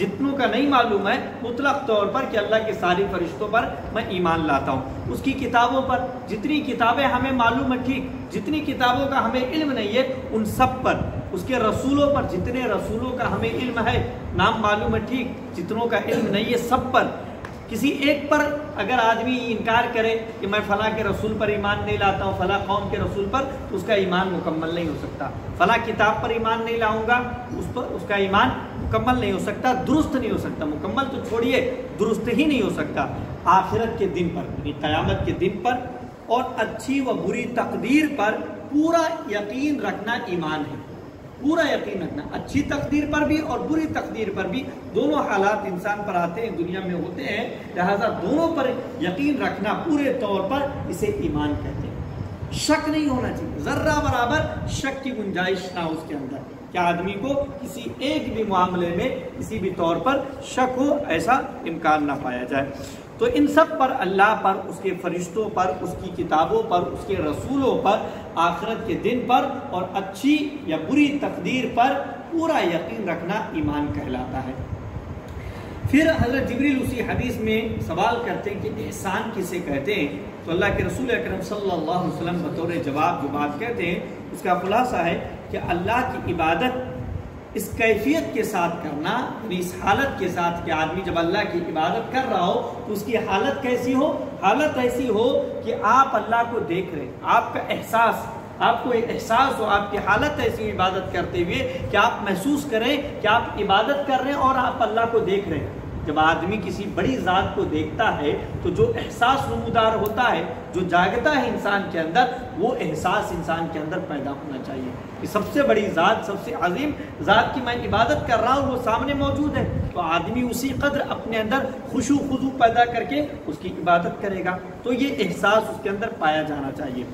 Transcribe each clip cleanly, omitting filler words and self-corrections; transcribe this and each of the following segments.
جتنوں کا نہیں معلوم ہے مطلق طور پر کہ اللہ کے ساری فرشتوں پر میں ایمان لاتا ہوں، اس کی کتابوں پر جتنی کتابیں ہمیں معلوم ہے ٹھیک، جتنی کتابوں کا ہمیں علم نہیں ہے ان سب پر، اس کے رسولوں پر جتنے رسولوں کا ہمیں علم ہے نام معلوم ہے ٹھیک، جتنوں کا علم نہیں ہے سب پر، کسی ایک پر اگر آدمی انکار کرے کہ میں فلاں کے رسول پر ایمان نہیں لاتا ہوں، فلاں قوم کے رسول پر، تو اس کا ایمان مکمل نہیں ہو سکتا، فلاں کتاب پر ایمان نہیں لاؤں گا اس کا ایمان مکمل نہیں ہو سکتا، درست نہیں ہو سکتا، مکمل تو چھوڑیے درست ہی نہیں ہو سکتا۔ آخرت کے دن پر یعنی قیامت کے دن پر اور اچھی و بری تقدیر پر پورا یقین رکھنا ایمان ہے، پورا یقین رکھنا، اچھی تقدیر پر بھی اور بری تقدیر پر بھی، دونوں حالات انسان پر آتے ہیں، دنیا میں ہوتے ہیں، لہذا دونوں پر یقین رکھنا پورے طور پر اسے ایمان کہتے ہیں۔ شک نہیں ہونا چاہیے، ذرہ برابر شک کی گنجائش نہ اس کے اندر کہ آدمی کو کسی ایک بھی معاملے میں کسی بھی طور پر شک ہو، ایسا امکان نہ پایا جائے۔ تو ان سب پر، اللہ پر، اس کے فرشتوں پر، اس کی کتابوں پر، اس کے رسولوں پر، آخرت کے دن پر اور اچھی یا بری تقدیر پر پورا یقین رکھنا ایمان کہلاتا ہے۔ پھر حضرت جبریل اسی حدیث میں سوال کرتے ہیں کہ احسان کسے کہتے ہیں، تو اللہ کے رسول اکرم صلی اللہ علیہ وسلم بطور جواب جو بات کہتے ہیں اس کا خلاصہ ہے کہ اللہ کی عبادت اس کیفیت کے ساتھ کرنا، یعنی اس حالت کے ساتھ کہ آدمی جب اللہ کی عبادت کر رہا ہو تو اس کی حالت کیسی ہو، حالت ایسی ہو کہ آپ اللہ کو دیکھ رہے ہیں، آپ کا احساس، آپ کو احساس ہو، آپ کی حالت ایسی عبادت کرتے ہوئے کہ آپ محسوس کریں کہ آپ عبادت کر رہے ہیں اور آپ اللہ کو دیکھ رہے ہیں۔ جب آدمی کسی بڑی ذات کو دیکھتا ہے تو جو احساس نمودار ہوتا ہے، جو جاگتا ہے انسان کے اندر، وہ احساس انسان کے اندر پیدا ہونا چاہیے کہ سب سے بڑی ذات، سب سے عظیم ذات کی میں عبادت کر رہا ہوں، وہ سامنے موجود ہے، تو آدمی اسی قدر اپنے اندر خشوع خضوع پیدا کر کے اس کی عبادت کرے گا، تو یہ احساس اس کے اندر پایا جانا چاہیے۔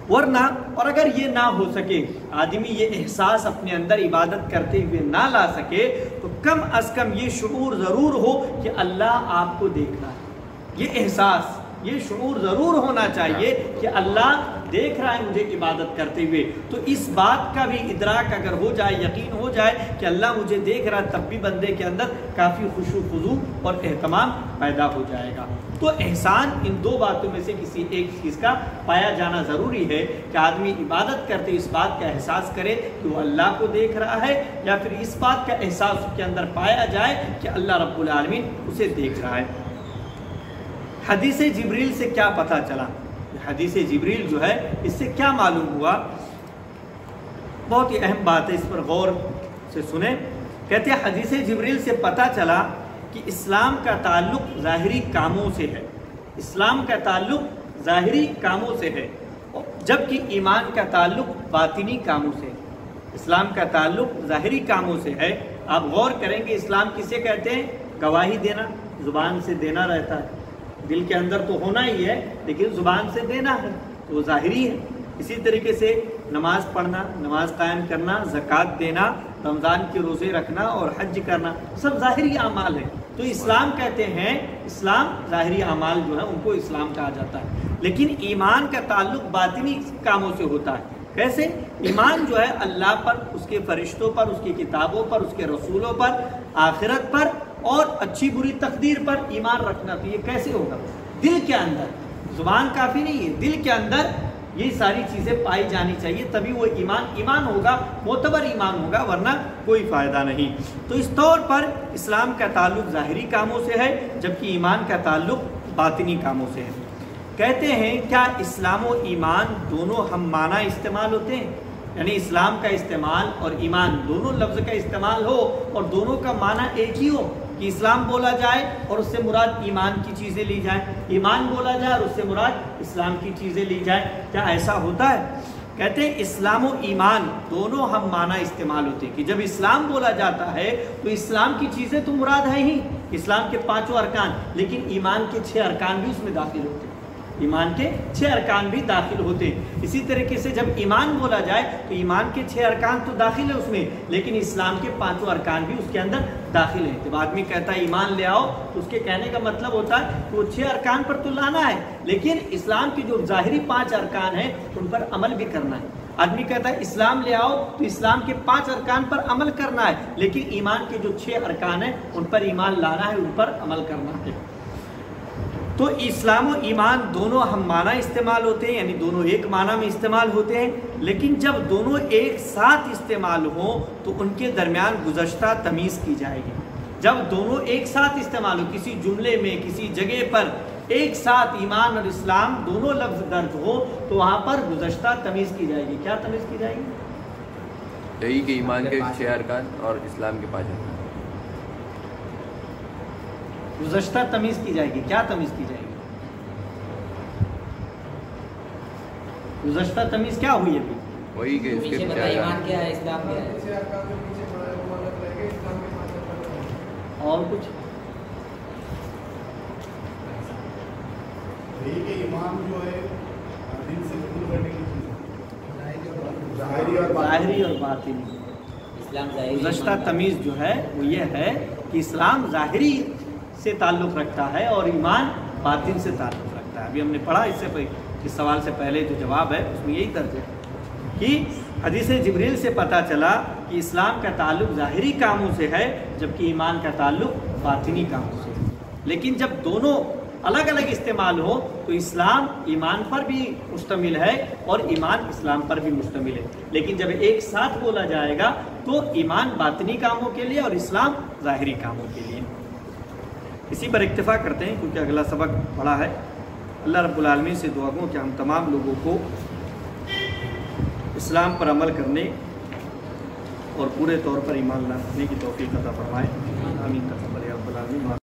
ورنہ اور اگر یہ نہ ہو سکے، آدمی یہ احساس اپنے اندر عبادت کرتے ہوئے نہ لا سکے، تو کم از کم یہ شعور ضرور ہو کہ اللہ آپ کو دیکھ رہا ہے، یہ احساس، یہ شعور ضرور ہونا چاہیے کہ اللہ دیکھ رہا ہے مجھے عبادت کرتے ہوئے۔ تو اس بات کا بھی ادراک اگر ہو جائے، یقین ہو جائے کہ اللہ مجھے دیکھ رہا ہے، تب بھی بندے کے اندر کافی خشوع خضوع اور اہتمام پیدا ہو جائے گا۔ تو احسان ان دو باتوں میں سے کسی ایک چیز کا پایا جانا ضروری ہے کہ آدمی عبادت کرتے اس بات کا احساس کرے کہ وہ اللہ کو دیکھ رہا ہے، یا پھر اس بات کا احساس اس کے اندر پایا جائے کہ اللہ رب العالمین اسے دیکھ رہا ہے۔ حدیث جبریل سے کیا پتہ چلا؟ حدیث جبریل جو ہے اس سے کیا معلوم ہوا؟ بہت ہی اہم بات ہے، اس پر غور سے سنیں۔ کہتے ہیں حدیث جبریل سے پتہ چلا کہ اسلام کا تعلق ظاہری کاموں سے ہے، اسلام کا تعلق ظاہری کاموں سے ہے، جبکہ ایمان کا تعلق باطنی کاموں سے ہے۔ اسلام کا تعلق ظاہری کاموں سے ہے۔ آپ غور کریں کہ اسلام کسے کہتے ہیں؟ گواہی دینا، زبان سے دینا رہتا ہے، دل کے اندر تو ہونا ہی ہے لیکن زبان سے دینا ہے، تو وہ ظاہری ہے۔ اسی طریقے سے نماز پڑھنا، نماز قائم کرنا، زکوٰۃ دینا، رمضان کے روزے رکھنا اور حج کرنا، سب ظاہری اعمال ہیں۔ تو اسلام کہتے ہیں، اسلام ظاہری اعمال جو ہیں ان کو اسلام کہا جاتا ہے، لیکن ایمان کا تعلق باطنی کاموں سے ہوتا ہے۔ کیسے؟ ایمان جو ہے اللہ پر، اس کے فرشتوں پر، اس کی کتابوں پر، اس کے رسولوں پر، آخرت پر اور اچھی بری تقدیر پر ایمان رکھنا۔ تو یہ کیسے ہوگا؟ دل کے اندر، زبان کافی نہیں ہے، دل کے اندر یہ ساری چیزیں پائی جانی چاہیے، تبھی وہ ایمان ہوگا، معتبر ایمان ہوگا، ورنہ کوئی فائدہ نہیں۔ تو اس طور پر اسلام کا تعلق ظاہری کاموں سے ہے، جبکہ ایمان کا تعلق باطنی کاموں سے ہے۔ کہتے ہیں کیا اسلام و ایمان دونوں ہم معنی استعمال ہوتے ہیں؟ یعنی اسلام کا استعمال اور ایمان دونوں لفظ کا استعمال ہو اور دونوں کا معنی ایک ہی ہو، کہ اسلام بولا جائے اور اس سے مراد ایمان کی چیزیں لی جائیں، ایمان بولا جائے اور اس سے مراد اسلام کی چیزیں لی جائیں، کیا ایسا ہوتا ہے؟ کہتے ہیں اسلام و ایمان دونوں ہم معنی استعمال ہوتے ہیں، کہ جب اسلام بولا جاتا ہے تو اسلام کی چیزیں تو مراد ہیں ہی، اسلام کے 5 ارکان، لیکن ایمان کے 6 ارکان بھی اس میں داخل ہوتے ہیں۔ ایمان کے 6 ارکان بھی داخل ہوتے ہیں۔ اسی طریقے سے جب ایمان بولا جائے تو ایمان کے 6 ارکان تو داخل ہے اس میں، لیکن اسلام کے 5 ارکان بھی اس کے اندر داخل ہیں۔ جب آدمی کہتا ہے ایمان لے آؤ تو اس کے کہنے کا مطلب ہوتا ہے کہ وہ 6 ارکان پر تو لانا ہے، لیکن اسلام کی جو ظاہری 5 ارکان ہیں ان پر عمل بھی کرنا ہے۔ آدمی کہتا ہے اسلام لے آؤ تو اسلام کے 5 ارکان پر عمل کرنا ہے، لیکن ایمان کے جو 6 ارکان ہیں ان پر ایمان لانا ہے، ان پر عمل کرنا ہے۔ تو اسلام و ایمان دونوں ہم معنی استعمال ہوتے ہیں، یعنی دونوں ایک معنی میں استعمال ہوتے ہیں، لیکن جب دونوں ایک ساتھ استعمال ہوں تو ان کے درمیان گزشتہ تمیز کی جائے گی۔ جب دونوں ایک ساتھ استعمال ہو، کسی جملے میں کسی جگہ پر ایک ساتھ ایمان اور اسلام دونوں لفظ درج ہو تو وہاں پر گزشتہ تمیز کی جائے گی۔ کیا تمیز کی جائے گی؟ یہی کہ ایمان کے 6 ارکان اور اسلام کے 5 ارکان، گزشتہ تمیز کی جائے گی۔ کیا تمیز کی جائے گی؟ گزشتہ تمیز کیا ہوئی ابھی؟ وہی کہ اس کے ایمان کیا ہے، اسلام کیا ہے، اور کچھ ایمان جو ہے دل سے قبول کرنے کی چیز، ظاہری اور باطنی۔ اسلام ظاہری، گزشتہ تمیز جو ہے وہ یہ ہے کہ اسلام ظاہری سے تعلق رکھتا ہے اور ایمان باطن سے تعلق رکھتا ہے۔ ابھی ہم نے پڑھا اس سے اس سوال سے پہلے جو جواب ہے اس میں یہی درج ہے کہ حدیث جبریل سے پتہ چلا کہ اسلام کا تعلق ظاہری کاموں سے ہے جبکہ ایمان کا تعلق باطنی کاموں سے ہے۔ لیکن جب دونوں الگ الگ استعمال ہو تو اسلام ایمان پر بھی مشتمل ہے اور ایمان اسلام پر بھی مشتمل ہے، لیکن جب ایک ساتھ بولا جائے گا تو ایمان باطنی کاموں کے لیے اور اسلام ظاہری کاموں کے لیے۔ اسی پر اکتفا کرتے ہیں کیونکہ اگلا سبق پڑھا ہے۔ اللہ رب العالمین سے دعا گو کہ ہم تمام لوگوں کو اسلام پر عمل کرنے اور پورے طور پر ایمان لانے کی توفیق عطا فرمائے۔ آمین۔